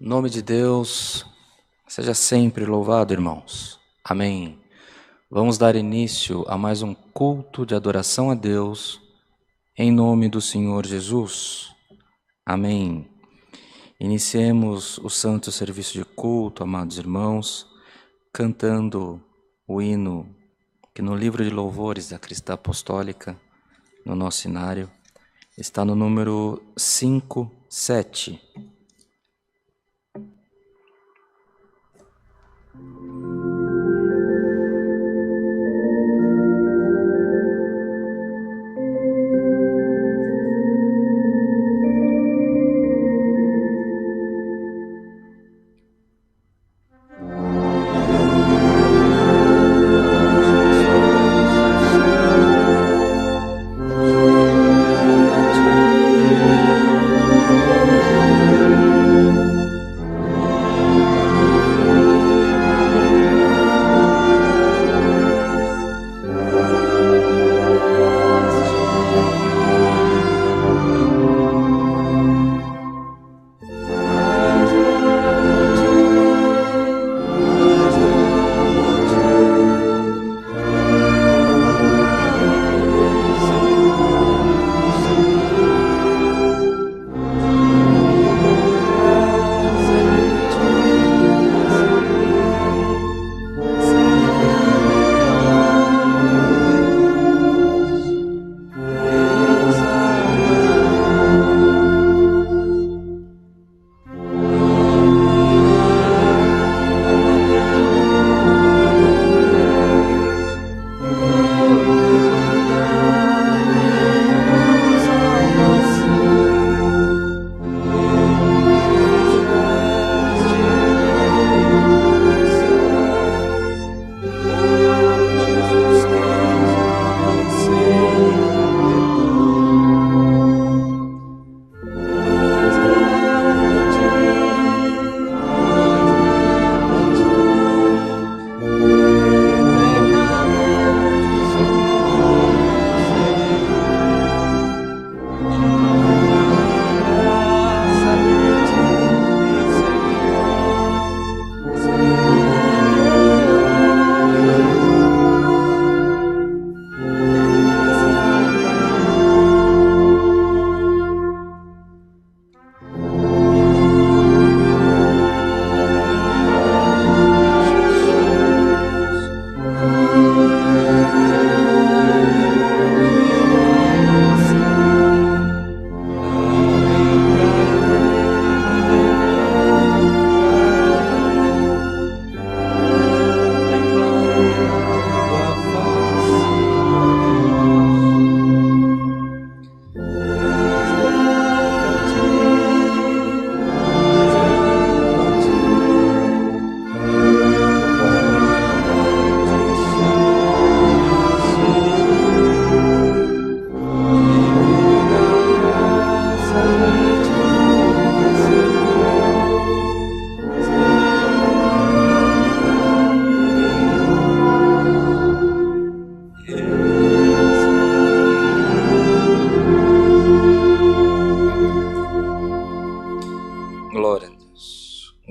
O nome de Deus seja sempre louvado, irmãos. Amém. Vamos dar início a mais um culto de adoração a Deus, em nome do Senhor Jesus. Amém. Iniciemos o santo serviço de culto, amados irmãos, cantando o hino que no livro de louvores da Cristã Apostólica, no nosso cenário, está no número 57.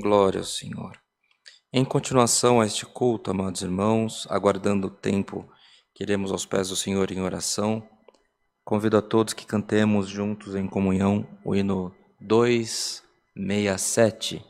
Glória ao Senhor. Em continuação a este culto, amados irmãos, aguardando o tempo que iremos aos pés do Senhor em oração, convido a todos que cantemos juntos em comunhão o hino 267.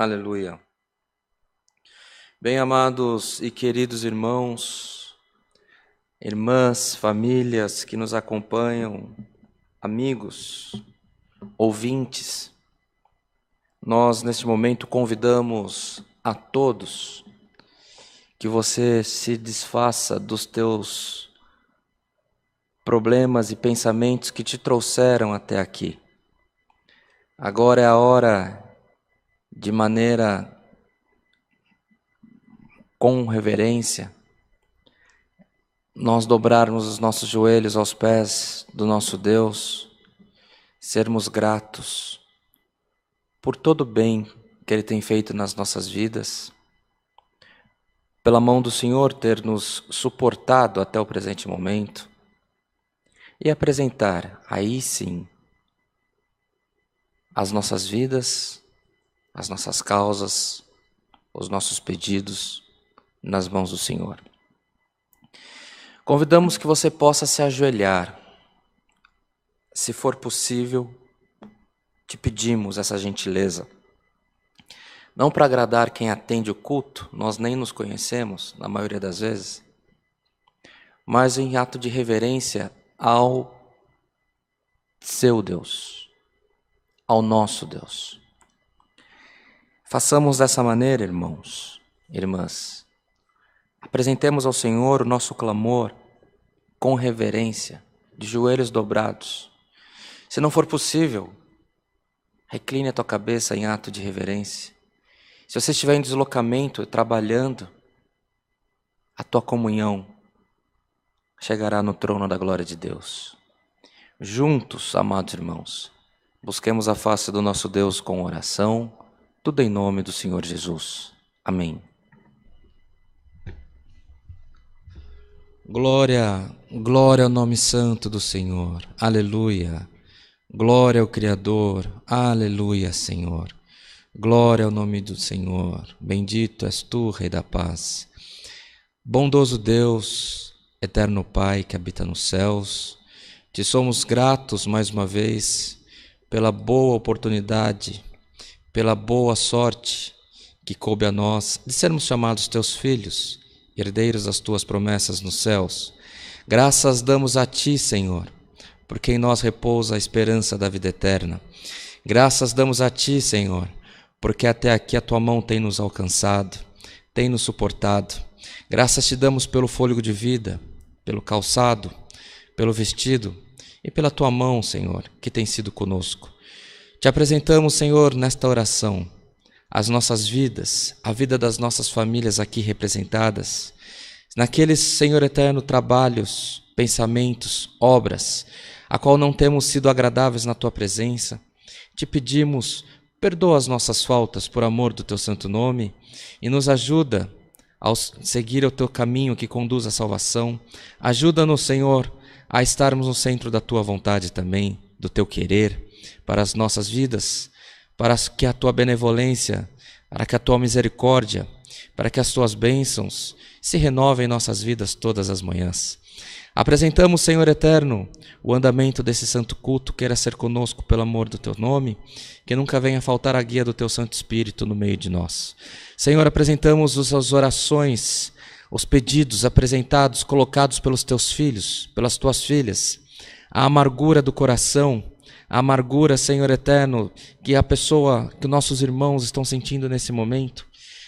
Aleluia. Bem, amados e queridos irmãos, irmãs, famílias que nos acompanham, amigos, ouvintes, nós neste momento convidamos a todos que você se desfaça dos teus problemas e pensamentos que te trouxeram até aqui. Agora é a hora, de maneira com reverência, nós dobrarmos os nossos joelhos aos pés do nosso Deus, sermos gratos por todo o bem que Ele tem feito nas nossas vidas, pela mão do Senhor ter nos suportado até o presente momento, e apresentar, aí sim, as nossas vidas, as nossas causas, os nossos pedidos nas mãos do Senhor. Convidamos que você possa se ajoelhar. Se for possível, te pedimos essa gentileza. Não para agradar quem atende o culto, nós nem nos conhecemos, na maioria das vezes, mas em ato de reverência ao seu Deus, ao nosso Deus. Façamos dessa maneira, irmãos, irmãs. Apresentemos ao Senhor o nosso clamor com reverência, de joelhos dobrados. Se não for possível, recline a tua cabeça em ato de reverência. Se você estiver em deslocamento, trabalhando, a tua comunhão chegará no trono da glória de Deus. Juntos, amados irmãos, busquemos a face do nosso Deus com oração, tudo em nome do Senhor Jesus. Amém. Glória, glória ao nome santo do Senhor. Aleluia. Glória ao Criador. Aleluia, Senhor. Glória ao nome do Senhor. Bendito és tu, Rei da paz. Bondoso Deus, eterno Pai que habita nos céus, te somos gratos mais uma vez pela boa oportunidade, pela boa sorte que coube a nós de sermos chamados teus filhos, herdeiros das tuas promessas nos céus. Graças damos a ti, Senhor, porque em nós repousa a esperança da vida eterna. Graças damos a ti, Senhor, porque até aqui a tua mão tem nos alcançado, tem nos suportado. Graças te damos pelo fôlego de vida, pelo calçado, pelo vestido e pela tua mão, Senhor, que tem sido conosco. Te apresentamos, Senhor, nesta oração, as nossas vidas, a vida das nossas famílias aqui representadas, naqueles, Senhor eterno, trabalhos, pensamentos, obras, a qual não temos sido agradáveis na tua presença. Te pedimos, perdoa as nossas faltas por amor do teu santo nome e nos ajuda a seguir o teu caminho que conduz à salvação. Ajuda-nos, Senhor, a estarmos no centro da tua vontade também, do teu querer, para as nossas vidas, para que a tua benevolência, para que a tua misericórdia, para que as tuas bênçãos se renovem em nossas vidas todas as manhãs. Apresentamos, Senhor eterno, o andamento desse santo culto, queira ser conosco pelo amor do teu nome, que nunca venha faltar a guia do teu Santo Espírito no meio de nós. Senhor, apresentamos as orações, os pedidos apresentados, colocados pelos teus filhos, pelas tuas filhas, a amargura do coração, a amargura, Senhor eterno, que que nossos irmãos estão sentindo nesse momento.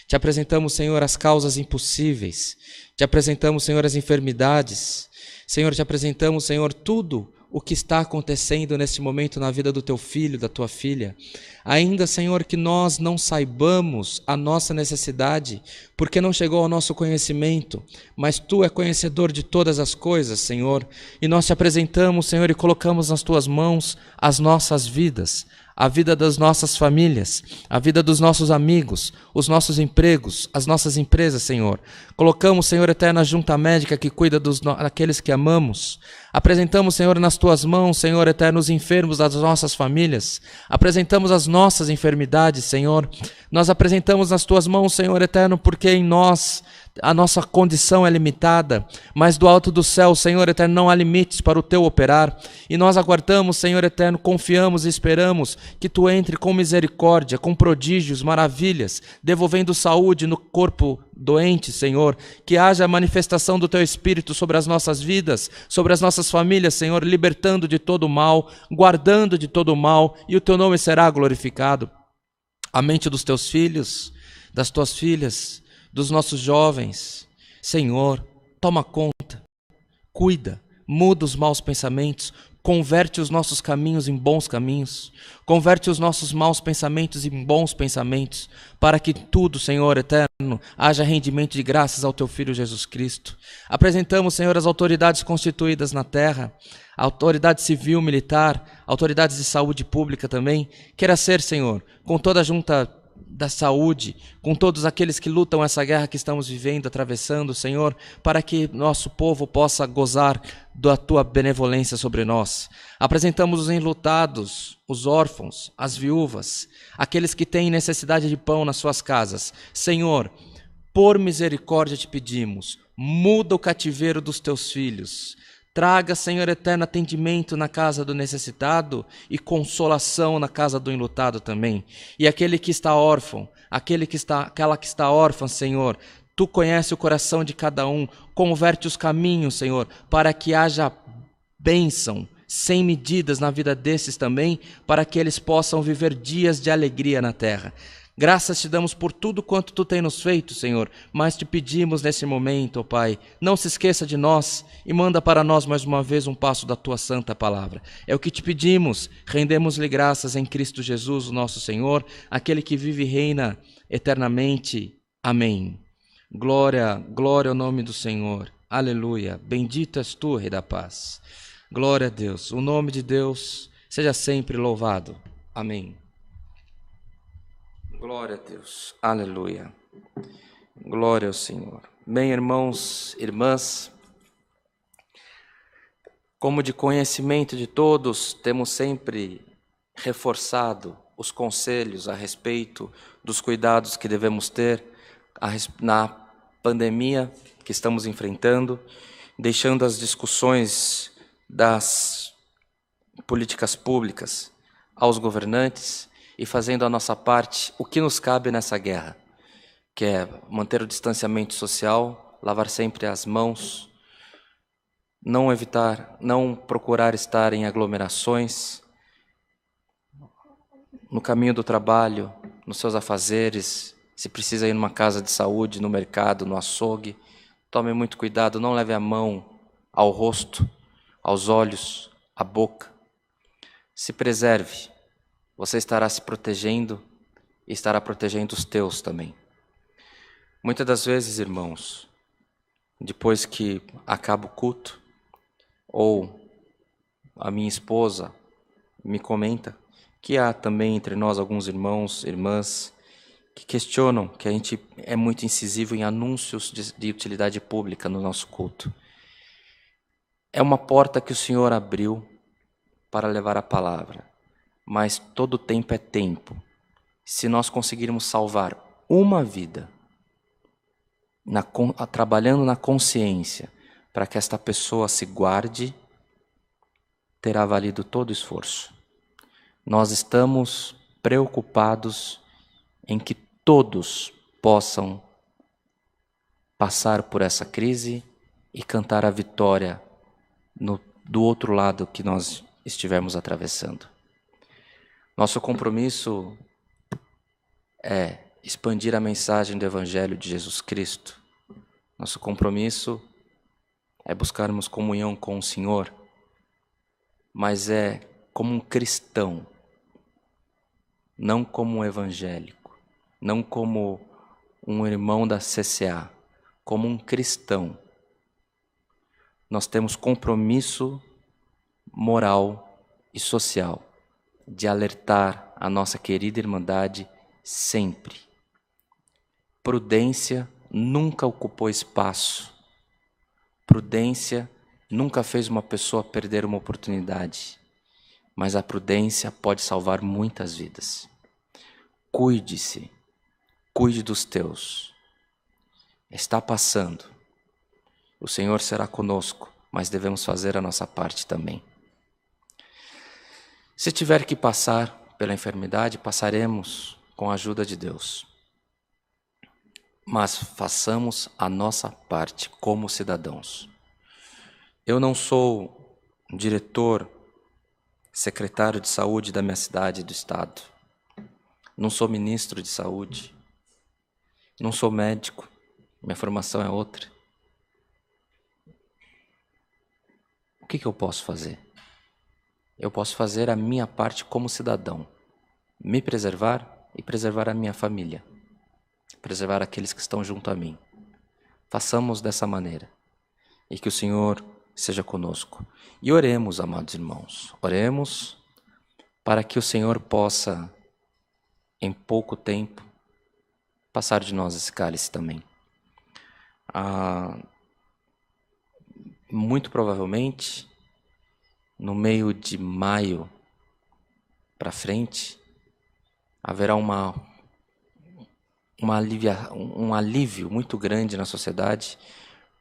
Te apresentamos, Senhor, as causas impossíveis, te apresentamos, Senhor, as enfermidades, Senhor, te apresentamos, Senhor, tudo o que está acontecendo nesse momento na vida do teu filho, da tua filha. Ainda, Senhor, que nós não saibamos a nossa necessidade, porque não chegou ao nosso conhecimento, mas tu é conhecedor de todas as coisas, Senhor, e nós te apresentamos, Senhor, e colocamos nas tuas mãos as nossas vidas, a vida das nossas famílias, a vida dos nossos amigos, os nossos empregos, as nossas empresas, Senhor. Colocamos, Senhor eterno, a junta médica que cuida daqueles que amamos. Apresentamos, Senhor, nas tuas mãos, Senhor eterno, os enfermos das nossas famílias. Apresentamos as nossas enfermidades, Senhor. Nós apresentamos nas tuas mãos, Senhor eterno, porque em nós a nossa condição é limitada, mas do alto do céu, Senhor eterno, não há limites para o teu operar. E nós aguardamos, Senhor eterno, confiamos e esperamos que tu entre com misericórdia, com prodígios, maravilhas, devolvendo saúde no corpo doente, Senhor. Que haja a manifestação do teu Espírito sobre as nossas vidas, sobre as nossas famílias, Senhor, libertando de todo o mal, guardando de todo o mal, e o teu nome será glorificado. A mente dos teus filhos, das tuas filhas, dos nossos jovens, Senhor, toma conta, cuida, muda os maus pensamentos, converte os nossos caminhos em bons caminhos, converte os nossos maus pensamentos em bons pensamentos, para que tudo, Senhor eterno, haja rendimento de graças ao teu Filho Jesus Cristo. Apresentamos, Senhor, as autoridades constituídas na terra, a autoridade civil, militar, autoridades de saúde pública também, queira ser, Senhor, com toda a junta da saúde, com todos aqueles que lutam essa guerra que estamos vivendo, atravessando, Senhor, para que nosso povo possa gozar da tua benevolência sobre nós. Apresentamos os enlutados, os órfãos, as viúvas, aqueles que têm necessidade de pão nas suas casas. Senhor, por misericórdia te pedimos, muda o cativeiro dos teus filhos. Traga, Senhor eterno, atendimento na casa do necessitado e consolação na casa do enlutado também. E aquele que está órfão, aquela que está órfã, Senhor, tu conheces o coração de cada um, converte os caminhos, Senhor, para que haja bênção sem medidas na vida desses também, para que eles possam viver dias de alegria na terra. Graças te damos por tudo quanto tu tens nos feito, Senhor, mas te pedimos nesse momento, ó Pai, não se esqueça de nós e manda para nós mais uma vez um passo da tua santa palavra. É o que te pedimos, rendemos-lhe graças em Cristo Jesus, o nosso Senhor, aquele que vive e reina eternamente. Amém. Glória, glória ao nome do Senhor. Aleluia. Bendito és tu, Rei da Paz. Glória a Deus. O nome de Deus seja sempre louvado. Amém. Glória a Deus, aleluia, glória ao Senhor. Bem, irmãos, irmãs, como de conhecimento de todos, temos sempre reforçado os conselhos a respeito dos cuidados que devemos ter na pandemia que estamos enfrentando, deixando as discussões das políticas públicas aos governantes e fazendo a nossa parte, o que nos cabe nessa guerra, que é manter o distanciamento social, lavar sempre as mãos, não procurar estar em aglomerações, no caminho do trabalho, nos seus afazeres, se precisa ir numa casa de saúde, no mercado, no açougue, tome muito cuidado, não leve a mão ao rosto, aos olhos, à boca, se preserve. Você estará se protegendo e estará protegendo os teus também. Muitas das vezes, irmãos, depois que acaba o culto, ou a minha esposa me comenta que há também entre nós alguns irmãos, irmãs, que questionam que a gente é muito incisivo em anúncios de utilidade pública no nosso culto. É uma porta que o Senhor abriu para levar a palavra. Mas todo tempo é tempo. Se nós conseguirmos salvar uma vida, trabalhando na consciência, para que esta pessoa se guarde, terá valido todo o esforço. Nós estamos preocupados em que todos possam passar por essa crise e cantar a vitória do outro lado que nós estivermos atravessando. Nosso compromisso é expandir a mensagem do Evangelho de Jesus Cristo. Nosso compromisso é buscarmos comunhão com o Senhor, mas é como um cristão, não como um evangélico, não como um irmão da CCA, como um cristão. Nós temos compromisso moral e social de alertar a nossa querida Irmandade sempre. Prudência nunca ocupou espaço. Prudência nunca fez uma pessoa perder uma oportunidade. Mas a prudência pode salvar muitas vidas. Cuide-se, cuide dos teus. está passando. O Senhor será conosco, mas devemos fazer a nossa parte também. Se tiver que passar pela enfermidade, passaremos com a ajuda de Deus. Mas façamos a nossa parte como cidadãos. Eu não sou diretor, secretário de saúde da minha cidade e do estado. Não sou ministro de saúde. Não sou médico. Minha formação é outra. O que eu posso fazer? Eu posso fazer a minha parte como cidadão. Me preservar e preservar a minha família. Preservar aqueles que estão junto a mim. Façamos dessa maneira. E que o Senhor seja conosco. E oremos, amados irmãos. Oremos para que o Senhor possa, em pouco tempo, passar de nós esse cálice também. Muito provavelmente, no meio de maio para frente, haverá um alívio muito grande na sociedade,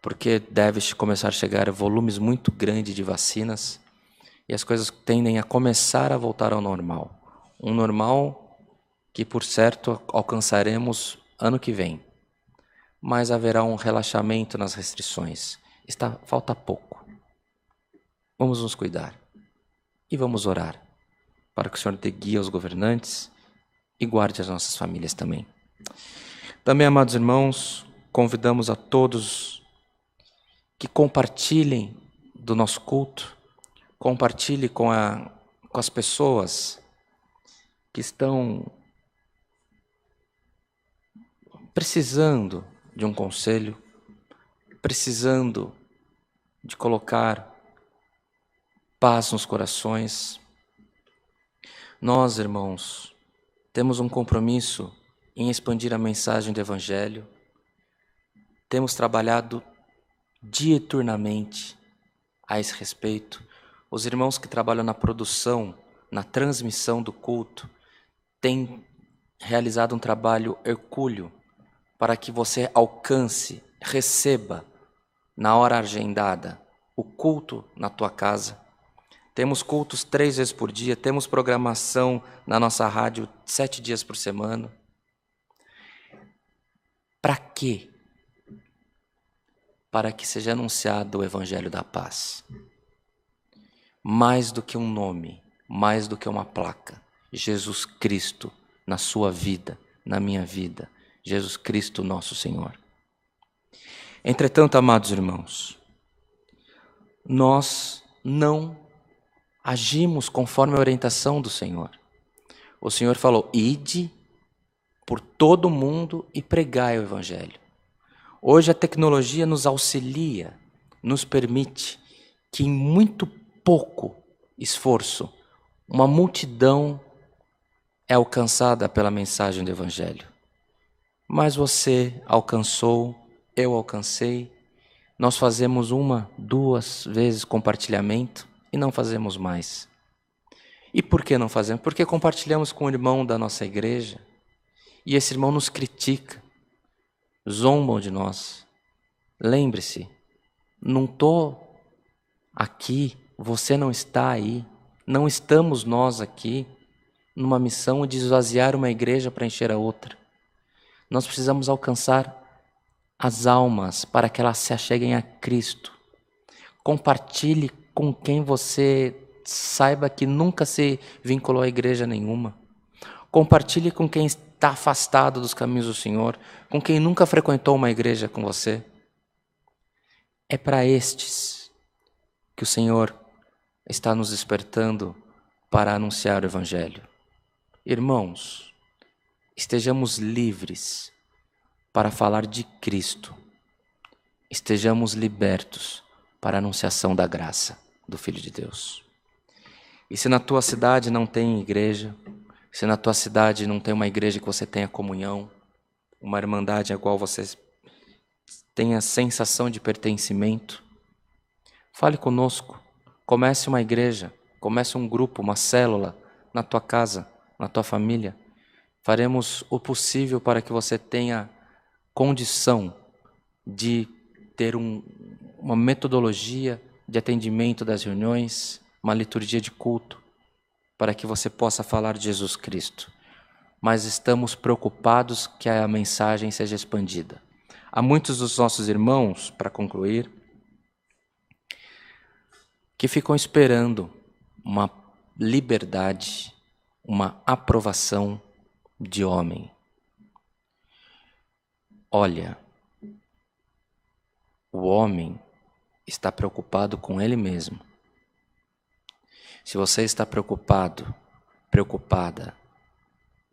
porque deve começar a chegar volumes muito grandes de vacinas e as coisas tendem a começar a voltar ao normal. Um normal que, por certo, alcançaremos ano que vem. Mas haverá um relaxamento nas restrições. Falta pouco. Vamos nos cuidar e vamos orar para que o Senhor dê guia aos governantes e guarde as nossas famílias também. Também, amados irmãos, convidamos a todos que compartilhem do nosso culto, compartilhe com as pessoas que estão precisando de um conselho, precisando de colocar paz nos corações. Nós, irmãos, temos um compromisso em expandir a mensagem do Evangelho. Temos trabalhado diuturnamente a esse respeito. Os irmãos que trabalham na produção, na transmissão do culto, têm realizado um trabalho hercúleo para que você alcance, receba, na hora agendada, o culto na tua casa. Temos cultos 3 vezes por dia, temos programação na nossa rádio 7 dias por semana. Para quê? Para que seja anunciado o Evangelho da paz. Mais do que um nome, mais do que uma placa. Jesus Cristo na sua vida, na minha vida. Jesus Cristo nosso Senhor. Entretanto, amados irmãos, nós não agimos conforme a orientação do Senhor. O Senhor falou: ide por todo o mundo e pregai o Evangelho. Hoje a tecnologia nos auxilia, nos permite que em muito pouco esforço, uma multidão é alcançada pela mensagem do Evangelho. Mas você alcançou, eu alcancei, nós fazemos 1, 2 vezes compartilhamento e não fazemos mais. E por que não fazemos? Porque compartilhamos com o irmão da nossa igreja e esse irmão nos critica, zombam de nós. Lembre-se, não estou aqui, você não está aí, não estamos nós aqui numa missão de esvaziar uma igreja para encher a outra. Nós precisamos alcançar as almas para que elas se acheguem a Cristo. Compartilhe com quem você saiba que nunca se vinculou a igreja nenhuma. Compartilhe com quem está afastado dos caminhos do Senhor, com quem nunca frequentou uma igreja com você. É para estes que o Senhor está nos despertando para anunciar o Evangelho. Irmãos, estejamos livres para falar de Cristo. Estejamos libertos para a anunciação da graça do Filho de Deus. E se na tua cidade não tem igreja, se na tua cidade não tem uma igreja que você tenha comunhão, uma irmandade a qual você tenha sensação de pertencimento, fale conosco, comece uma igreja, comece um grupo, uma célula na tua casa, na tua família. Faremos o possível para que você tenha condição de ter uma metodologia de atendimento das reuniões, uma liturgia de culto, para que você possa falar de Jesus Cristo. Mas estamos preocupados que a mensagem seja expandida. Há muitos dos nossos irmãos, para concluir, que ficam esperando uma liberdade, uma aprovação de homem. Olha, o homem está preocupado com ele mesmo. Se você está preocupada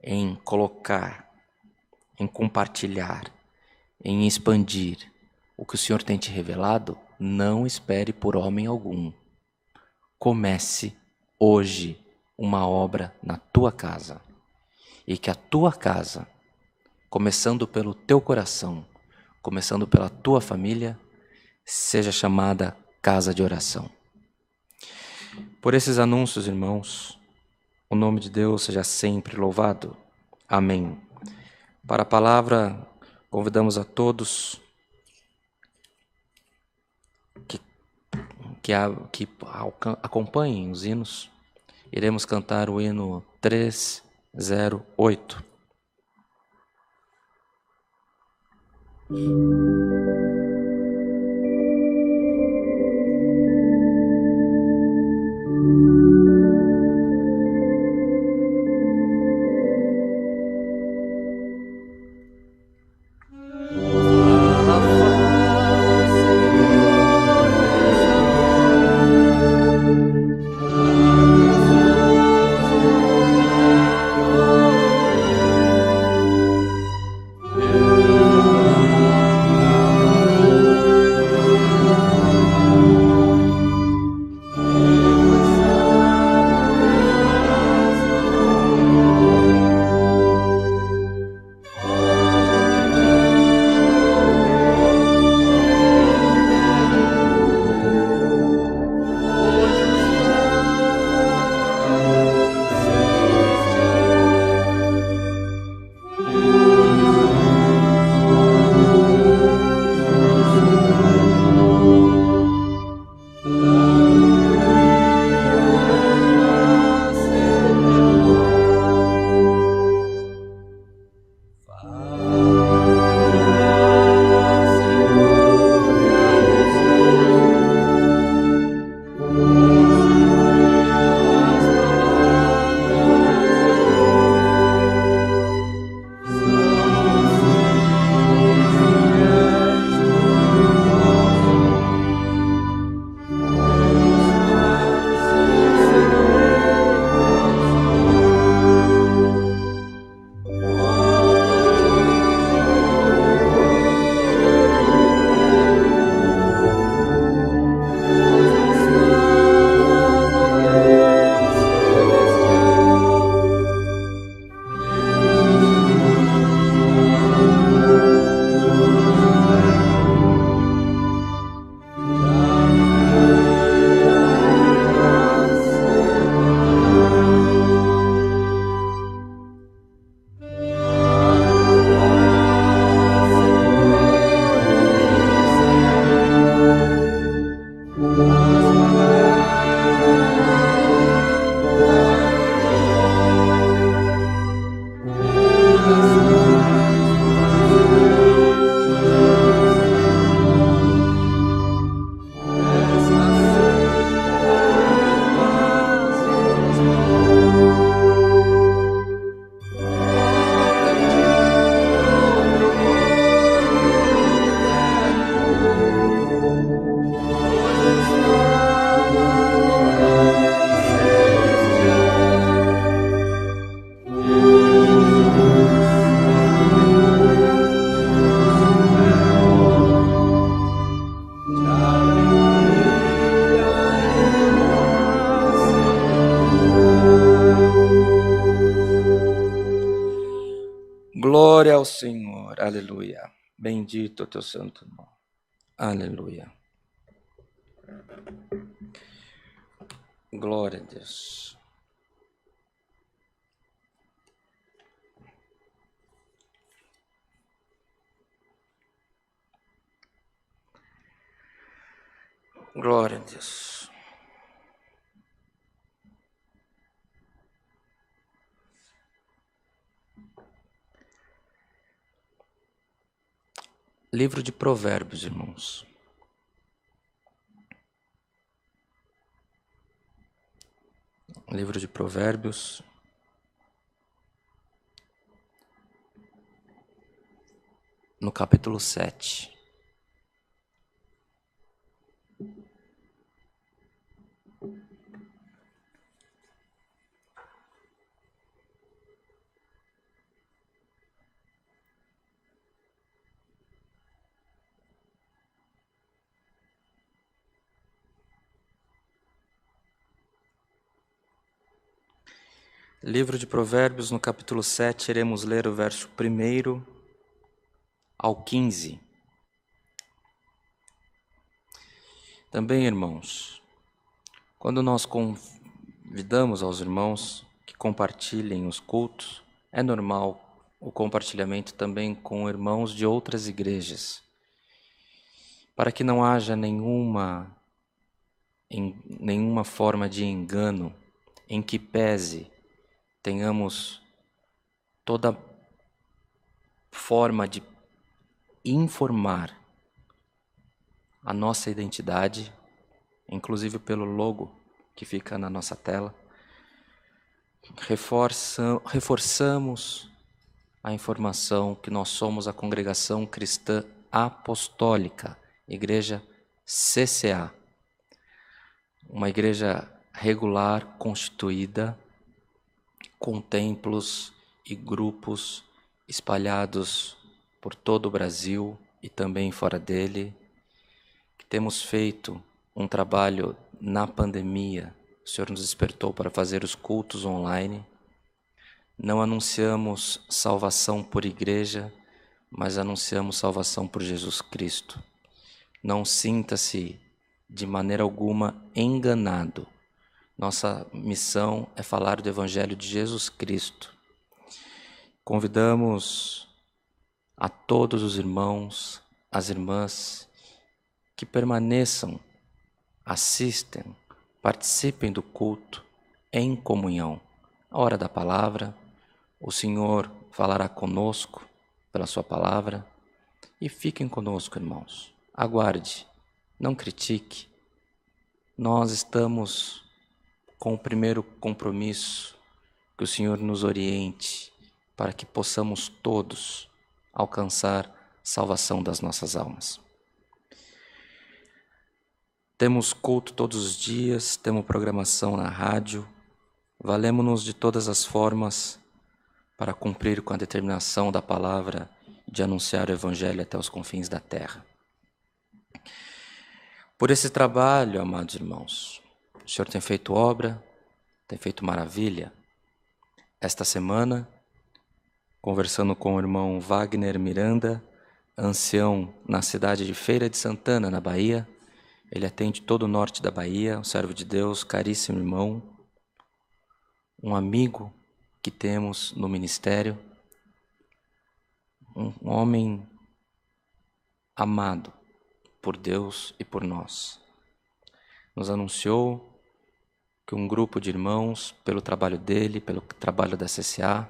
em colocar, em compartilhar, em expandir o que o Senhor tem te revelado, não espere por homem algum. Comece hoje uma obra na tua casa. E que a tua casa, começando pelo teu coração, começando pela tua família, seja chamada casa de oração. Por esses anúncios, irmãos, o nome de Deus seja sempre louvado. Amém. Para a palavra, convidamos a todos que acompanhem os hinos. Iremos cantar o hino 308. Glória ao Senhor, aleluia. Bendito o teu santo nome, aleluia. Glória a Deus. Glória a Deus. Livro de Provérbios, irmãos. Livro de Provérbios. No capítulo 7. Livro de Provérbios, no capítulo 7, iremos ler o verso 1 ao 15. Também, irmãos, quando nós convidamos aos irmãos que compartilhem os cultos, é normal o compartilhamento também com irmãos de outras igrejas, para que não haja nenhuma forma de engano em que pese tenhamos toda forma de informar a nossa identidade, inclusive pelo logo que fica na nossa tela. Reforçamos a informação que nós somos a Congregação Cristã Apostólica, Igreja CCA, uma igreja regular constituída com templos e grupos espalhados por todo o Brasil e também fora dele, que temos feito um trabalho na pandemia. O Senhor nos despertou para fazer os cultos online. Não anunciamos salvação por igreja, mas anunciamos salvação por Jesus Cristo. Não sinta-se de maneira alguma enganado. Nossa missão é falar do Evangelho de Jesus Cristo. Convidamos a todos os irmãos, as irmãs, que permaneçam, assistem, participem do culto em comunhão. A hora da palavra, o Senhor falará conosco pela sua palavra e fiquem conosco, irmãos. Aguarde, não critique. Nós estamos com o primeiro compromisso, que o Senhor nos oriente para que possamos todos alcançar salvação das nossas almas. Temos culto todos os dias, temos programação na rádio, valemos-nos de todas as formas para cumprir com a determinação da palavra de anunciar o Evangelho até os confins da terra. Por esse trabalho, amados irmãos, o Senhor tem feito obra, tem feito maravilha. Esta semana, conversando com o irmão Wagner Miranda, ancião na cidade de Feira de Santana, na Bahia, ele atende todo o norte da Bahia, um servo de Deus, caríssimo irmão, um amigo que temos no ministério, um homem amado por Deus e por nós. Nos anunciou que um grupo de irmãos, pelo trabalho dele, pelo trabalho da CCA,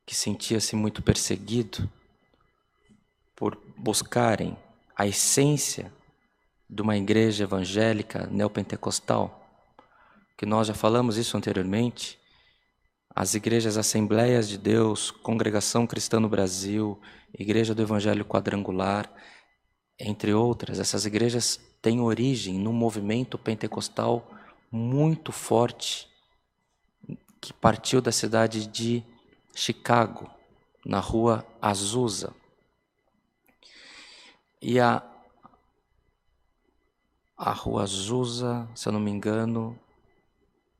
que sentia-se muito perseguido por buscarem a essência de uma igreja evangélica neopentecostal, que nós já falamos isso anteriormente, as igrejas Assembleias de Deus, Congregação Cristã no Brasil, Igreja do Evangelho Quadrangular, entre outras, essas igrejas têm origem num movimento pentecostal muito forte, que partiu da cidade de Chicago, na rua Azusa. E a rua Azusa, se eu não me engano,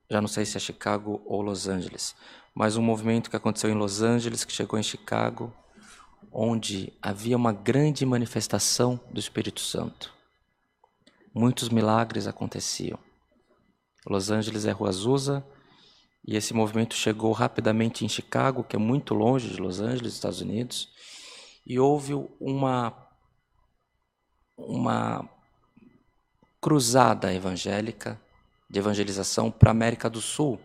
já não sei se é Chicago ou Los Angeles, mas um movimento que aconteceu em Los Angeles, que chegou em Chicago, onde havia uma grande manifestação do Espírito Santo. Muitos milagres aconteciam. Los Angeles é Rua Azusa, e esse movimento chegou rapidamente em Chicago, que é muito longe de Los Angeles, Estados Unidos, e houve uma cruzada evangélica, de evangelização para a América do Sul.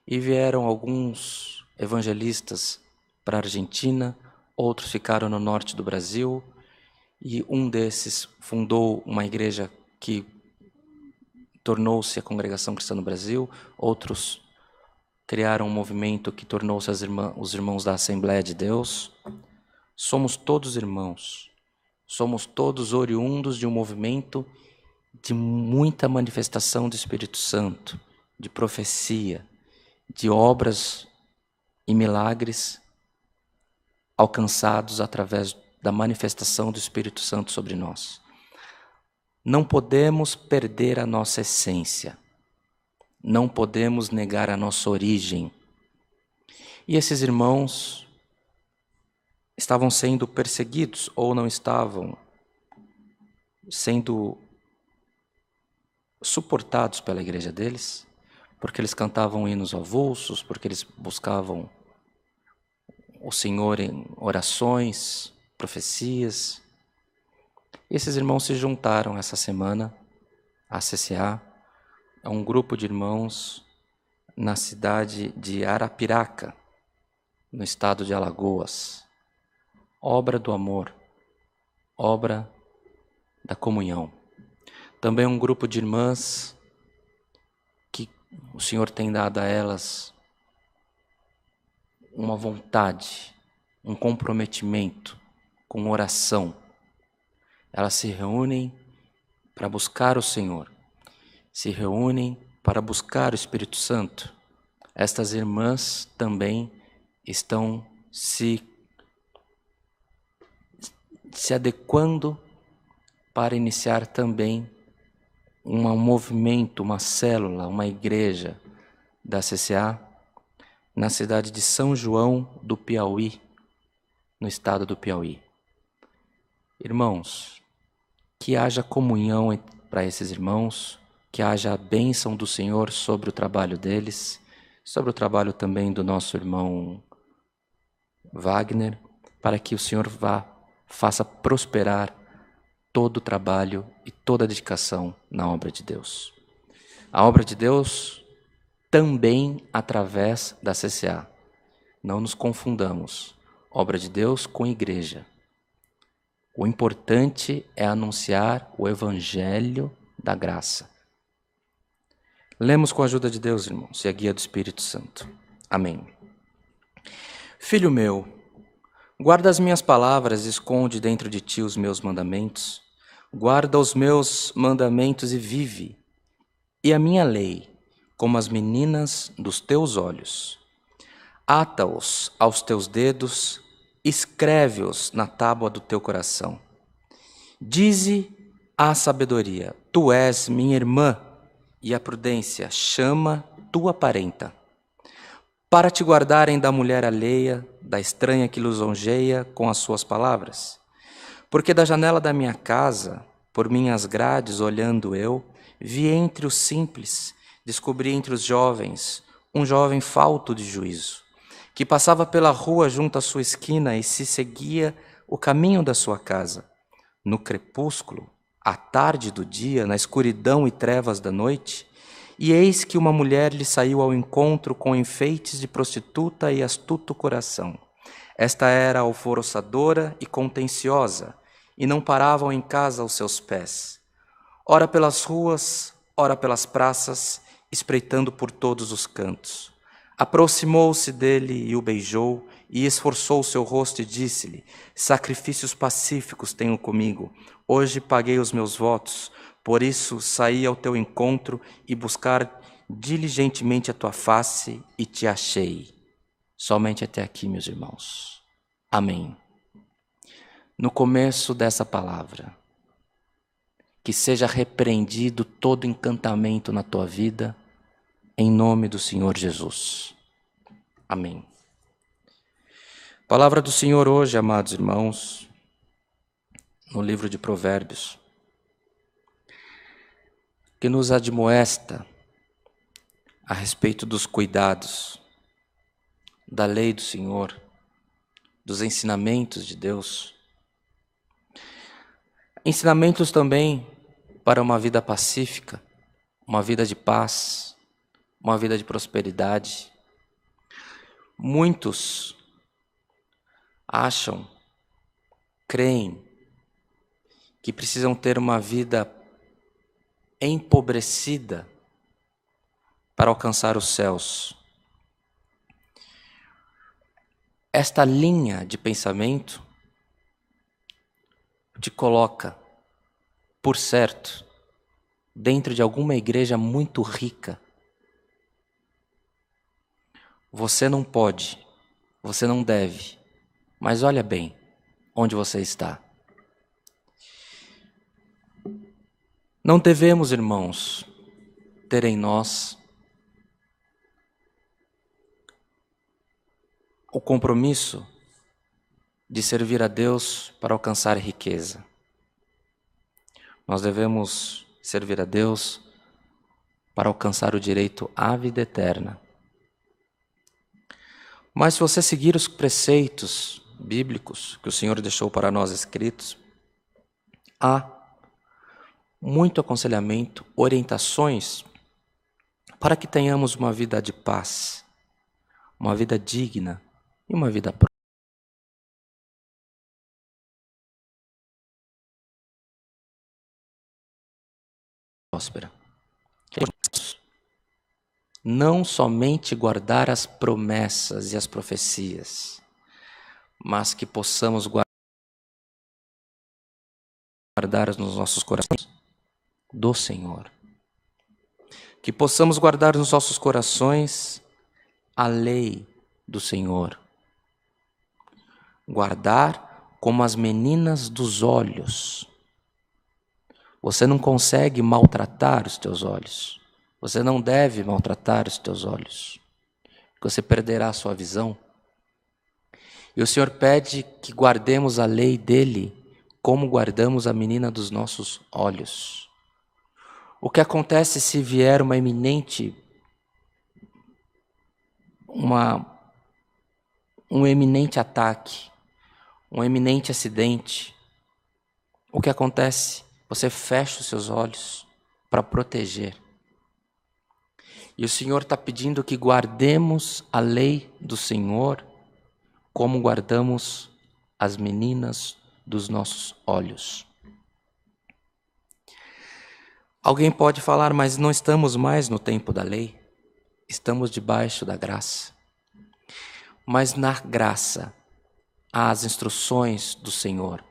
E vieram alguns evangelistas para a Argentina, outros ficaram no norte do Brasil, e um desses fundou uma igreja que tornou-se a Congregação Cristã no Brasil, outros criaram um movimento que tornou-se os irmãos da Assembleia de Deus. Somos todos irmãos, somos todos oriundos de um movimento de muita manifestação do Espírito Santo, de profecia, de obras e milagres alcançados através da manifestação do Espírito Santo sobre nós. Não podemos perder a nossa essência, não podemos negar a nossa origem. E esses irmãos estavam sendo perseguidos ou não estavam sendo suportados pela igreja deles, porque eles cantavam hinos avulsos, porque eles buscavam o Senhor em orações, profecias. Esses irmãos se juntaram essa semana à CCA, a um grupo de irmãos na cidade de Arapiraca, no estado de Alagoas. Obra do amor, obra da comunhão. Também um grupo de irmãs que o Senhor tem dado a elas uma vontade, um comprometimento com oração. Elas se reúnem para buscar o Senhor, se reúnem para buscar o Espírito Santo. Estas irmãs também estão se adequando para iniciar também um movimento, uma célula, uma igreja da CCA na cidade de São João do Piauí, no estado do Piauí. Irmãos, que haja comunhão para esses irmãos, que haja a bênção do Senhor sobre o trabalho deles, sobre o trabalho também do nosso irmão Wagner, para que o Senhor faça prosperar todo o trabalho e toda a dedicação na obra de Deus. A obra de Deus também através da CCA. Não nos confundamos. Obra de Deus com igreja. O importante é anunciar o Evangelho da graça. Lemos com a ajuda de Deus, irmãos, e a guia do Espírito Santo. Amém. Filho meu, guarda as minhas palavras e esconde dentro de ti os meus mandamentos. Guarda os meus mandamentos e vive, e a minha lei, como as meninas dos teus olhos. Ata-os aos teus dedos, escreve-os na tábua do teu coração. Dize à sabedoria, tu és minha irmã, e a prudência chama tua parenta. Para te guardarem da mulher alheia, da estranha que lisonjeia com as suas palavras. Porque da janela da minha casa, por minhas grades olhando eu, vi entre os simples, descobri entre os jovens, um jovem falto de juízo, que passava pela rua junto à sua esquina e se seguia o caminho da sua casa. No crepúsculo, à tarde do dia, na escuridão e trevas da noite, e eis que uma mulher lhe saiu ao encontro com enfeites de prostituta e astuto coração. Esta era alvoroçadora e contenciosa, e não paravam em casa os seus pés. Ora pelas ruas, ora pelas praças, espreitando por todos os cantos. Aproximou-se dele e o beijou, e esforçou o seu rosto e disse-lhe, sacrifícios pacíficos tenho comigo, hoje paguei os meus votos, por isso saí ao teu encontro e buscar diligentemente a tua face e te achei. Somente até aqui, meus irmãos. Amém. No começo dessa palavra, que seja repreendido todo encantamento na tua vida, em nome do Senhor Jesus. Amém. Palavra do Senhor hoje, amados irmãos, no livro de Provérbios, que nos admoesta a respeito dos cuidados, da lei do Senhor, dos ensinamentos de Deus. Ensinamentos também para uma vida pacífica, uma vida de paz, uma vida de prosperidade. Muitos acham, creem, que precisam ter uma vida empobrecida para alcançar os céus. Esta linha de pensamento te coloca, por certo, dentro de alguma igreja muito rica. Você não pode, você não deve, mas olha bem onde você está. Não devemos, irmãos, ter em nós o compromisso de servir a Deus para alcançar riqueza. Nós devemos servir a Deus para alcançar o direito à vida eterna. Mas se você seguir os preceitos bíblicos que o Senhor deixou para nós escritos, há muito aconselhamento, orientações para que tenhamos uma vida de paz, uma vida digna e uma vida próspera. Não somente guardar as promessas e as profecias, mas que possamos guardar nos nossos corações do Senhor. Que possamos guardar nos nossos corações a lei do Senhor. Guardar como as meninas dos olhos. Você não consegue maltratar os teus olhos. Você não deve maltratar os teus olhos, porque você perderá a sua visão. E o Senhor pede que guardemos a lei dele como guardamos a menina dos nossos olhos. O que acontece se vier um eminente ataque, um eminente acidente? O que acontece? Você fecha os seus olhos para proteger. E o Senhor está pedindo que guardemos a lei do Senhor como guardamos as meninas dos nossos olhos. Alguém pode falar, mas não estamos mais no tempo da lei, estamos debaixo da graça. Mas na graça há as instruções do Senhor.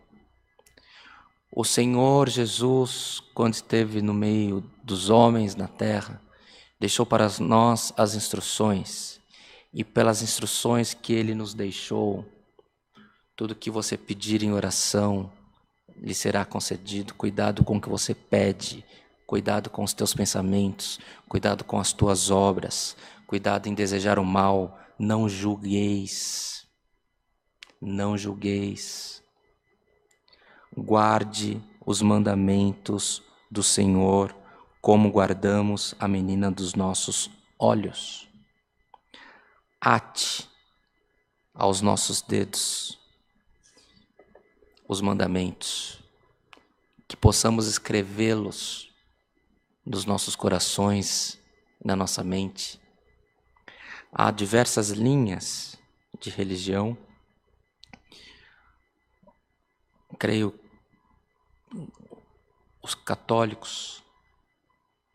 O Senhor Jesus, quando esteve no meio dos homens na terra, deixou para nós as instruções, e pelas instruções que Ele nos deixou, tudo que você pedir em oração lhe será concedido. Cuidado com o que você pede, cuidado com os teus pensamentos, cuidado com as tuas obras, cuidado em desejar o mal, não julgueis, não julgueis. Guarde os mandamentos do Senhor, como guardamos a menina dos nossos olhos. Ate aos nossos dedos os mandamentos, que possamos escrevê-los nos nossos corações, na nossa mente. Há diversas linhas de religião. Creio os católicos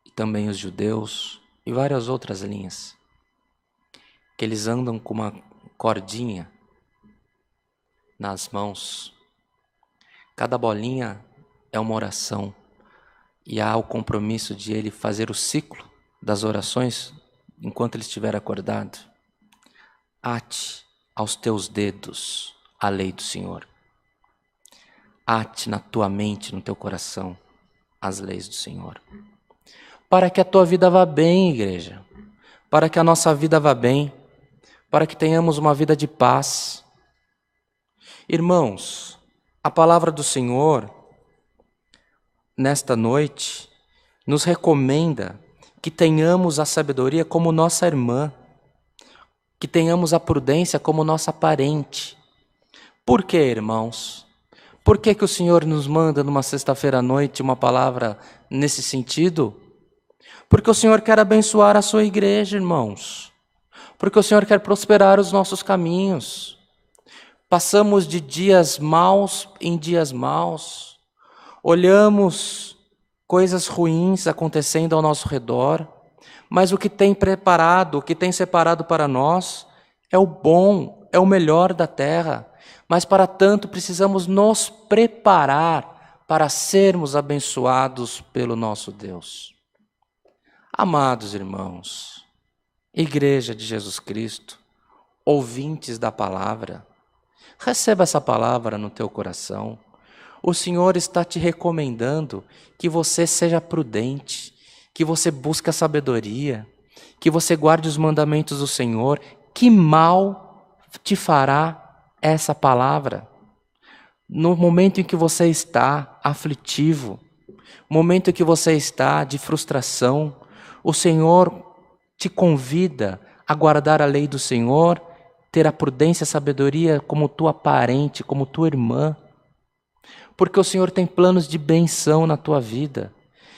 e também os judeus e várias outras linhas, que eles andam com uma cordinha nas mãos. Cada bolinha é uma oração e há o compromisso de ele fazer o ciclo das orações enquanto ele estiver acordado. Ate aos teus dedos a lei do Senhor. Ate na tua mente, no teu coração, as leis do Senhor. Para que a tua vida vá bem, igreja. Para que a nossa vida vá bem. Para que tenhamos uma vida de paz. Irmãos, a palavra do Senhor, nesta noite, nos recomenda que tenhamos a sabedoria como nossa irmã. Que tenhamos a prudência como nossa parente. Por quê, irmãos? Por que o Senhor nos manda numa sexta-feira à noite uma palavra nesse sentido? Porque o Senhor quer abençoar a sua igreja, irmãos. Porque o Senhor quer prosperar os nossos caminhos. Passamos de dias maus em dias maus. Olhamos coisas ruins acontecendo ao nosso redor. Mas o que tem preparado, o que tem separado para nós é o bom, é o melhor da terra. Mas para tanto precisamos nos preparar para sermos abençoados pelo nosso Deus. Amados irmãos, Igreja de Jesus Cristo, ouvintes da palavra, receba essa palavra no teu coração. O Senhor está te recomendando que você seja prudente, que você busque a sabedoria, que você guarde os mandamentos do Senhor. Que mal te fará essa palavra? No momento em que você está aflitivo, momento em que você está de frustração, o Senhor te convida a guardar a lei do Senhor, ter a prudência e a sabedoria como tua parente, como tua irmã, porque o Senhor tem planos de benção na tua vida.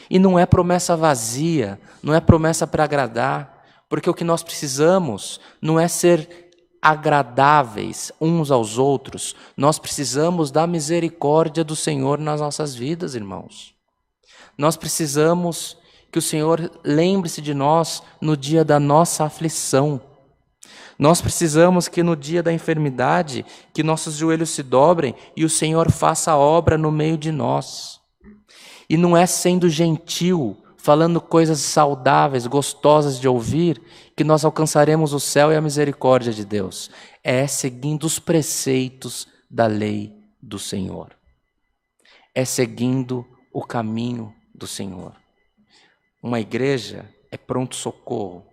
E não é promessa vazia, não é promessa para agradar, porque o que nós precisamos não é ser agradáveis uns aos outros, nós precisamos da misericórdia do Senhor nas nossas vidas, irmãos. Nós precisamos que o Senhor lembre-se de nós no dia da nossa aflição. Nós precisamos que no dia da enfermidade, que nossos joelhos se dobrem e o Senhor faça a obra no meio de nós. E não é sendo gentil, falando coisas saudáveis, gostosas de ouvir, que nós alcançaremos o céu e a misericórdia de Deus. É seguindo os preceitos da lei do Senhor. É seguindo o caminho do Senhor. Uma igreja é pronto-socorro.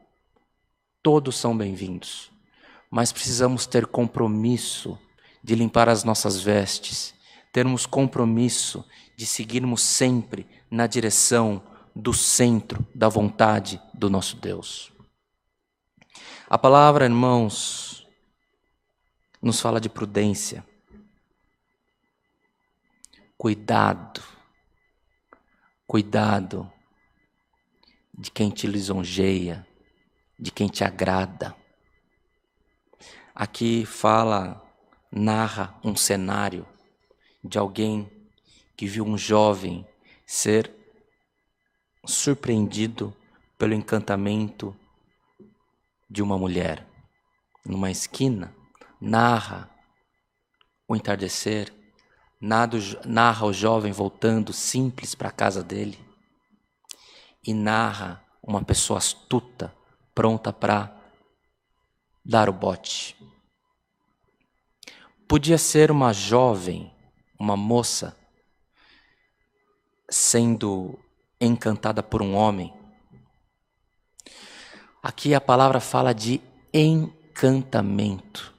Todos são bem-vindos. Mas precisamos ter compromisso de limpar as nossas vestes, termos compromisso de seguirmos sempre na direção do centro da vontade do nosso Deus. A palavra, irmãos, nos fala de prudência. Cuidado de quem te lisonjeia, de quem te agrada. Aqui narra um cenário de alguém que viu um jovem ser surpreendido pelo encantamento de uma mulher. Numa esquina, narra o entardecer, narra o jovem voltando simples para a casa dele e narra uma pessoa astuta, pronta para dar o bote. Podia ser uma jovem, uma moça, sendo encantada por um homem. Aqui a palavra fala de encantamento.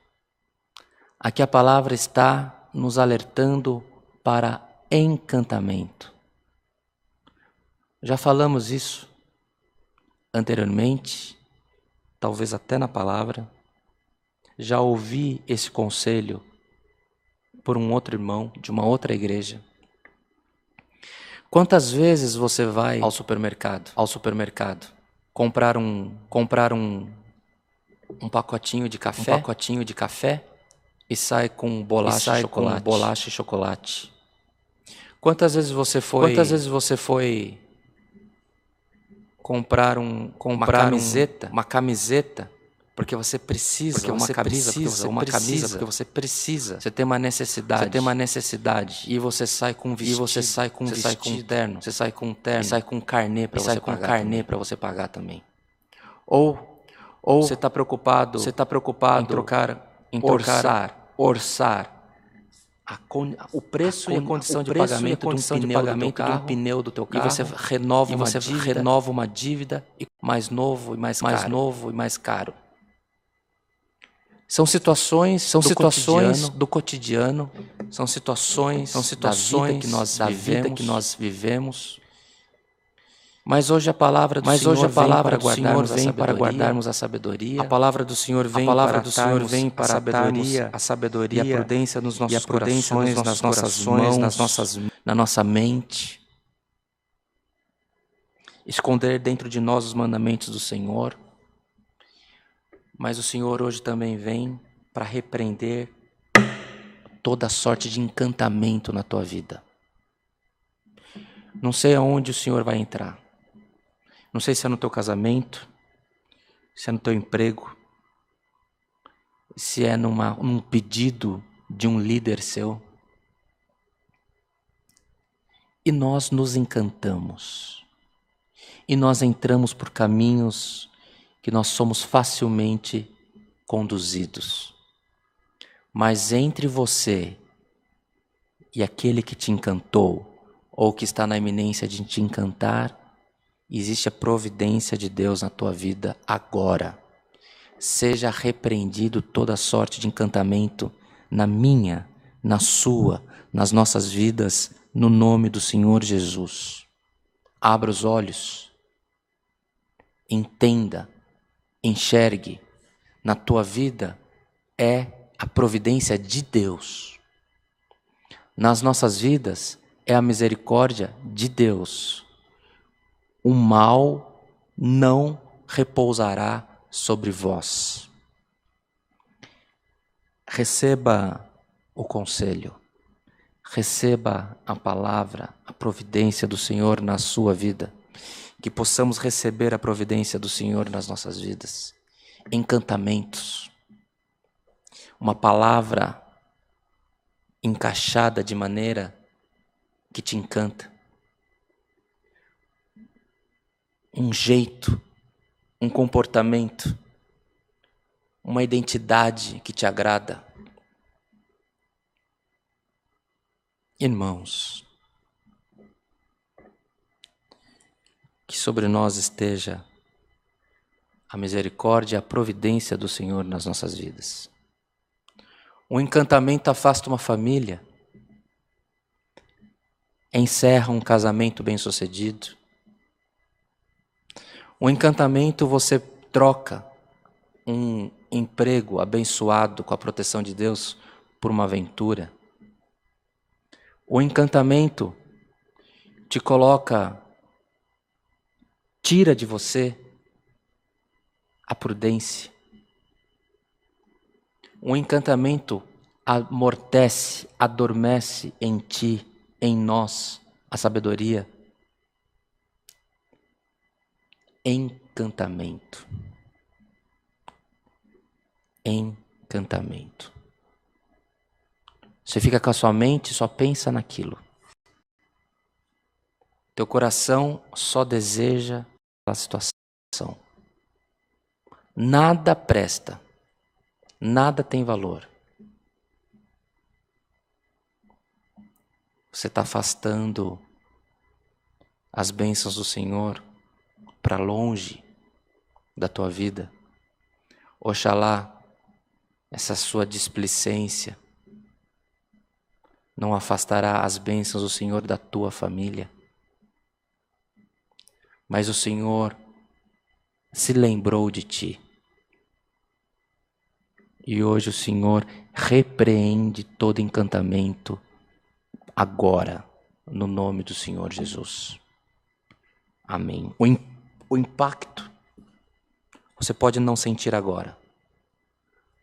Aqui a palavra está nos alertando para encantamento. Já falamos isso anteriormente, talvez até na palavra. Já ouvi esse conselho por um outro irmão de uma outra igreja. Quantas vezes você vai ao supermercado, comprar um pacotinho de café, e sai com bolacha e chocolate? Quantas vezes você foi comprar uma camiseta porque você precisa, porque você precisa, você tem uma necessidade, e você sai com um vestido, você sai com terno, você sai com um carnê para você pagar também. Ou você está preocupado em orçar o preço e a condição de pagamento de um pneu do teu carro, e você renova uma dívida mais novo e mais caro. São situações do cotidiano, são situações da vida que nós vivemos, Mas hoje a palavra do Senhor vem para guardarmos a sabedoria. A palavra do Senhor vem para a sabedoria e a prudência nos nossos corações, nas nossas mãos, na nossa mente. Esconder dentro de nós os mandamentos do Senhor. Mas o Senhor hoje também vem para repreender toda sorte de encantamento na tua vida. Não sei aonde o Senhor vai entrar. Não sei se é no teu casamento, se é no teu emprego, se é num pedido de um líder seu. E nós nos encantamos. E nós entramos por caminhos que nós somos facilmente conduzidos. Mas entre você e aquele que te encantou, ou que está na iminência de te encantar, existe a providência de Deus na tua vida agora. Seja repreendido toda sorte de encantamento na minha, na sua, nas nossas vidas, no nome do Senhor Jesus. Abra os olhos, entenda, enxergue. Na tua vida é a providência de Deus. Nas nossas vidas é a misericórdia de Deus. O mal não repousará sobre vós. Receba o conselho, receba a palavra, a providência do Senhor na sua vida. Que possamos receber a providência do Senhor nas nossas vidas. Encantamentos. Uma palavra encaixada de maneira que te encanta. Um jeito, um comportamento, uma identidade que te agrada. Irmãos, que sobre nós esteja a misericórdia e a providência do Senhor nas nossas vidas. O encantamento afasta uma família, encerra um casamento bem-sucedido. O encantamento você troca um emprego abençoado com a proteção de Deus por uma aventura. O encantamento te tira de você a prudência. O encantamento amortece, adormece em ti, em nós, a sabedoria. Encantamento. Encantamento. Você fica com a sua mente, só pensa naquilo. Teu coração só deseja a situação. Nada presta. Nada tem valor. Você está afastando as bênçãos do Senhor para longe da tua vida. Oxalá essa sua displicência não afastará as bênçãos do Senhor da tua família. Mas o Senhor se lembrou de ti. E hoje o Senhor repreende todo encantamento agora, no nome do Senhor Jesus. Amém. O impacto você pode não sentir agora,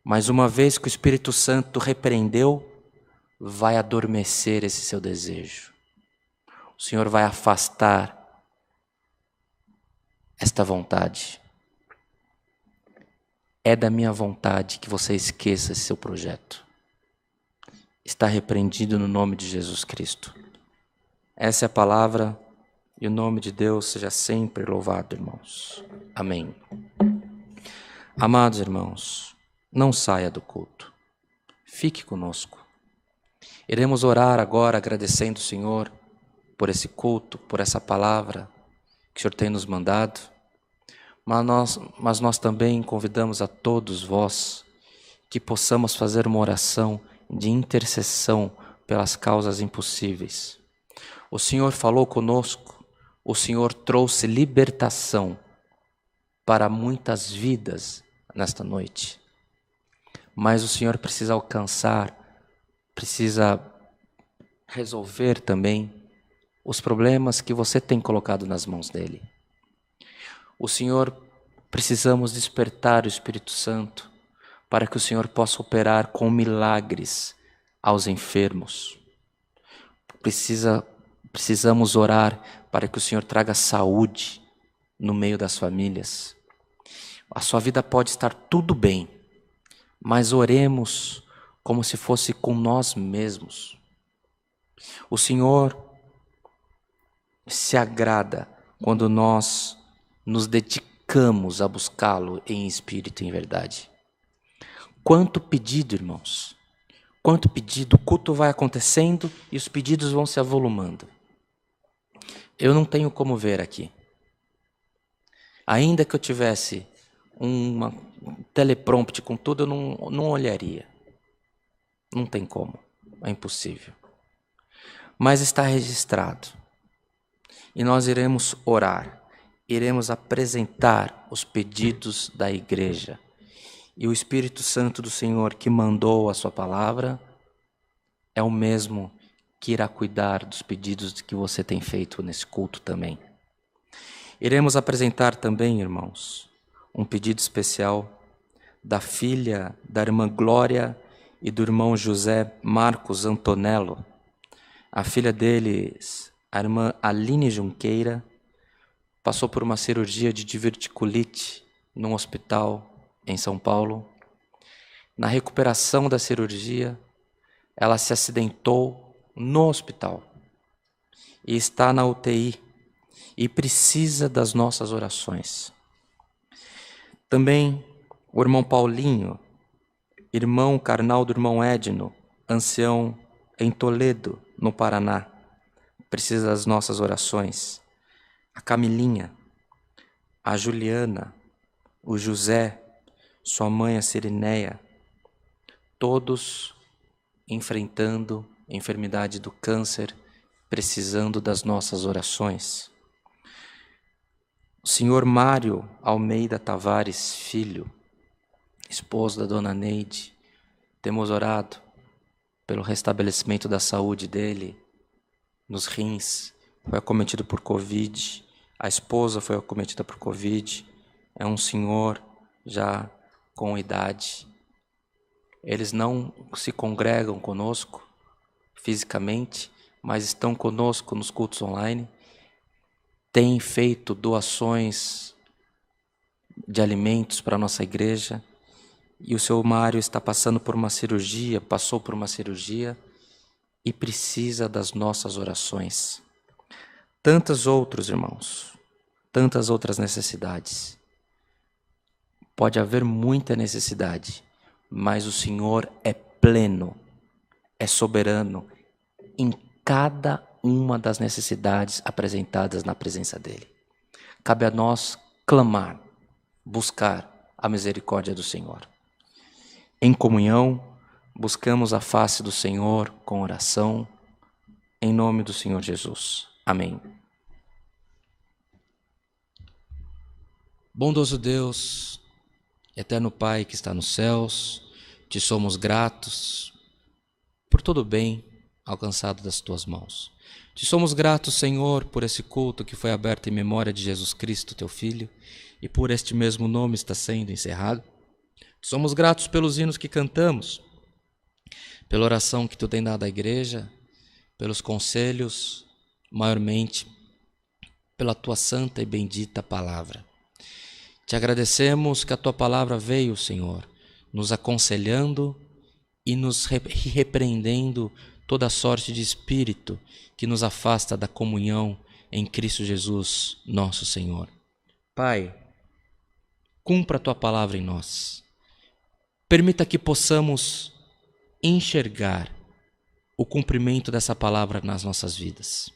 mas uma vez que o Espírito Santo repreendeu, vai adormecer esse seu desejo. O Senhor vai afastar esta vontade. É da minha vontade que você esqueça esse seu projeto. Está repreendido no nome de Jesus Cristo. Essa é a palavra e o nome de Deus seja sempre louvado, irmãos. Amém. Amados irmãos, não saia do culto. Fique conosco. Iremos orar agora agradecendo o Senhor por esse culto, por essa palavra que o Senhor tem nos mandado. Mas nós também convidamos a todos vós que possamos fazer uma oração de intercessão pelas causas impossíveis. O Senhor falou conosco o Senhor trouxe libertação para muitas vidas nesta noite. Mas o Senhor precisa alcançar, precisa resolver também os problemas que você tem colocado nas mãos dele. O Senhor, precisamos despertar o Espírito Santo para que o Senhor possa operar com milagres aos enfermos. Precisamos orar para que o Senhor traga saúde no meio das famílias. A sua vida pode estar tudo bem, mas oremos como se fosse com nós mesmos. O Senhor se agrada quando nós nos dedicamos a buscá-lo em espírito e em verdade. Quanto pedido, irmãos! Quanto pedido! O culto vai acontecendo e os pedidos vão se avolumando. Eu não tenho como ver aqui. Ainda que eu tivesse um teleprompter com tudo, eu não olharia. Não tem como. É impossível. Mas está registrado. E nós iremos orar. Iremos apresentar os pedidos da igreja. E o Espírito Santo do Senhor que mandou a sua palavra é o mesmo que irá cuidar dos pedidos que você tem feito nesse culto também. Iremos apresentar também, irmãos, um pedido especial da filha da irmã Glória e do irmão José Marcos Antonello. A filha deles, a irmã Aline Junqueira, passou por uma cirurgia de diverticulite num hospital em São Paulo. Na recuperação da cirurgia, ela se acidentou no hospital e está na UTI e precisa das nossas orações. Também o irmão Paulinho, irmão carnal do irmão Edno, ancião em Toledo, no Paraná, precisa das nossas orações. A Camilinha, a Juliana, o José, sua mãe a Cirineia, todos enfrentando a enfermidade do câncer, precisando das nossas orações. O senhor Mário Almeida Tavares, filho, esposo da dona Neide, temos orado pelo restabelecimento da saúde dele nos rins. Foi acometido por Covid, a esposa foi acometida por Covid, é um senhor já com idade. Eles não se congregam conosco fisicamente, mas estão conosco nos cultos online, têm feito doações de alimentos para a nossa igreja, e o seu Mário está passou por uma cirurgia e precisa das nossas orações. Tantos outros irmãos, tantas outras necessidades. Pode haver muita necessidade, mas o Senhor é pleno, é soberano em cada uma das necessidades apresentadas na presença dEle. Cabe a nós clamar, buscar a misericórdia do Senhor. Em comunhão, buscamos a face do Senhor com oração, em nome do Senhor Jesus. Amém. Bondoso Deus, eterno Pai que está nos céus, te somos gratos por todo o bem alcançado das tuas mãos. Te somos gratos, Senhor, por esse culto que foi aberto em memória de Jesus Cristo, teu Filho, e por este mesmo nome está sendo encerrado. Te somos gratos pelos hinos que cantamos, pela oração que tu tem dado à igreja, pelos conselhos, maiormente pela tua santa e bendita palavra. Te agradecemos que a tua palavra veio, Senhor, nos aconselhando e nos repreendendo toda sorte de espírito que nos afasta da comunhão em Cristo Jesus, nosso Senhor. Pai, cumpra a tua palavra em nós. Permita que possamos enxergar o cumprimento dessa palavra nas nossas vidas.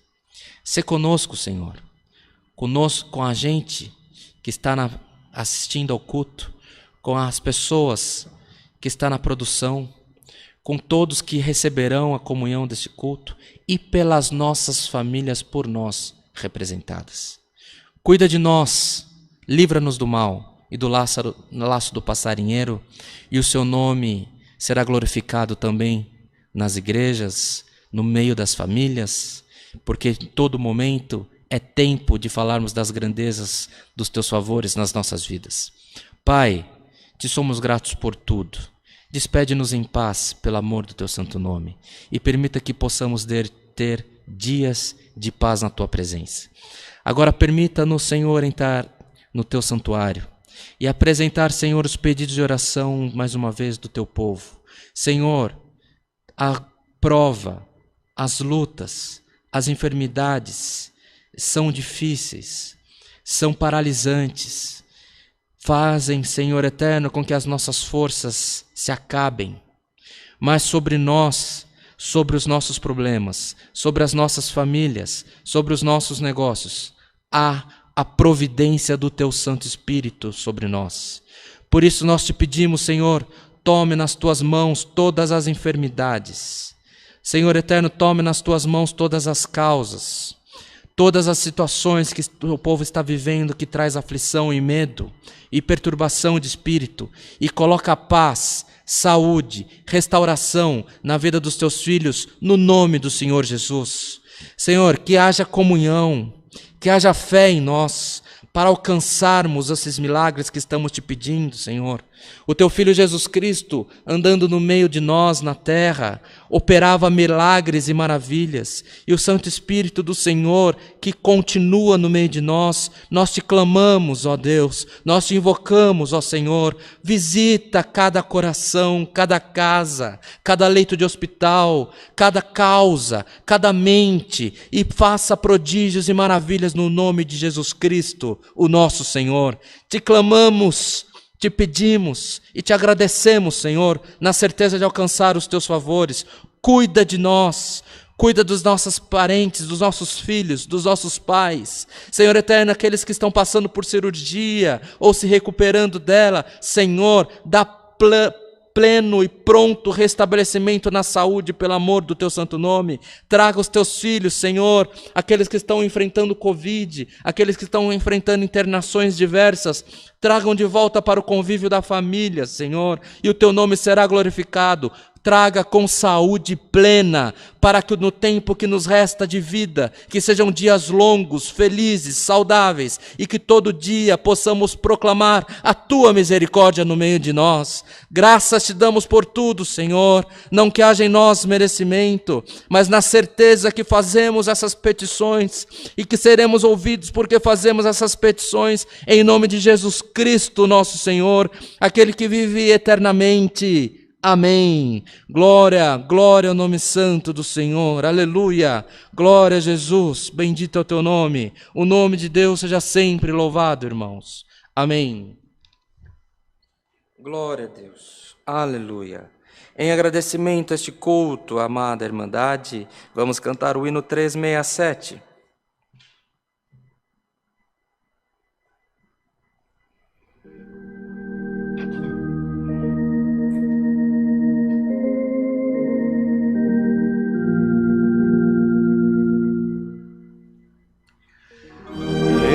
Sê conosco, Senhor, conosco, com a gente que está assistindo ao culto, com as pessoas que estão na produção, com todos que receberão a comunhão deste culto e pelas nossas famílias por nós representadas. Cuida de nós, livra-nos do mal e do laço do passarinheiro, e o seu nome será glorificado também nas igrejas, no meio das famílias, porque em todo momento é tempo de falarmos das grandezas dos teus favores nas nossas vidas. Pai, te somos gratos por tudo. Despede-nos em paz pelo amor do teu santo nome e permita que possamos ter dias de paz na tua presença. Agora permita-nos, Senhor, entrar no teu santuário e apresentar, Senhor, os pedidos de oração mais uma vez do teu povo. Senhor, a prova, as lutas, as enfermidades são difíceis, são paralisantes, fazem, Senhor eterno, com que as nossas forças se acabem. Mas sobre nós, sobre os nossos problemas, sobre as nossas famílias, sobre os nossos negócios, há a providência do teu Santo Espírito sobre nós. Por isso nós te pedimos, Senhor, tome nas tuas mãos todas as enfermidades. Senhor eterno, tome nas tuas mãos todas as causas, todas as situações que o povo está vivendo, que traz aflição e medo e perturbação de espírito, e coloca paz, saúde, restauração na vida dos teus filhos, no nome do Senhor Jesus. Senhor, que haja comunhão, que haja fé em nós, para alcançarmos esses milagres que estamos te pedindo, Senhor. O teu Filho Jesus Cristo, andando no meio de nós na terra, operava milagres e maravilhas. E o Santo Espírito do Senhor, que continua no meio de nós, nós te clamamos, ó Deus, nós te invocamos, ó Senhor. Visita cada coração, cada casa, cada leito de hospital, cada causa, cada mente, e faça prodígios e maravilhas no nome de Jesus Cristo, o nosso Senhor. Te clamamos, te pedimos e te agradecemos, Senhor, na certeza de alcançar os teus favores. Cuida de nós, cuida dos nossos parentes, dos nossos filhos, dos nossos pais. Senhor eterno, aqueles que estão passando por cirurgia ou se recuperando dela, Senhor, dá pleno e pronto restabelecimento na saúde, pelo amor do teu santo nome. Traga os teus filhos, Senhor, aqueles que estão enfrentando Covid, aqueles que estão enfrentando internações diversas, tragam de volta para o convívio da família, Senhor, e o teu nome será glorificado. Traga com saúde plena, para que no tempo que nos resta de vida, que sejam dias longos, felizes, saudáveis, e que todo dia possamos proclamar a tua misericórdia no meio de nós. Graças te damos por tudo, Senhor, não que haja em nós merecimento, mas na certeza que fazemos essas petições e que seremos ouvidos porque fazemos essas petições em nome de Jesus Cristo, nosso Senhor, aquele que vive eternamente. Amém. Glória, glória ao nome santo do Senhor. Aleluia. Glória a Jesus. Bendito é o teu nome. O nome de Deus seja sempre louvado, irmãos. Amém. Glória a Deus. Aleluia. Em agradecimento a este culto, amada Irmandade, vamos cantar o hino 367. Oh,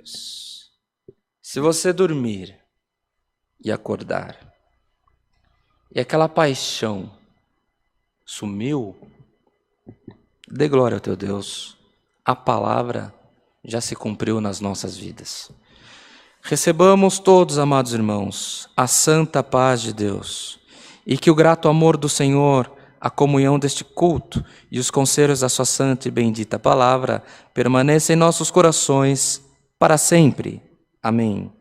filhos. Se você dormir e acordar, e aquela paixão sumiu, dê glória ao teu Deus. A palavra já se cumpriu nas nossas vidas. Recebamos todos, amados irmãos, a santa paz de Deus, e que o grato amor do Senhor, a comunhão deste culto e os conselhos da sua santa e bendita palavra permaneçam em nossos corações para sempre. Amém.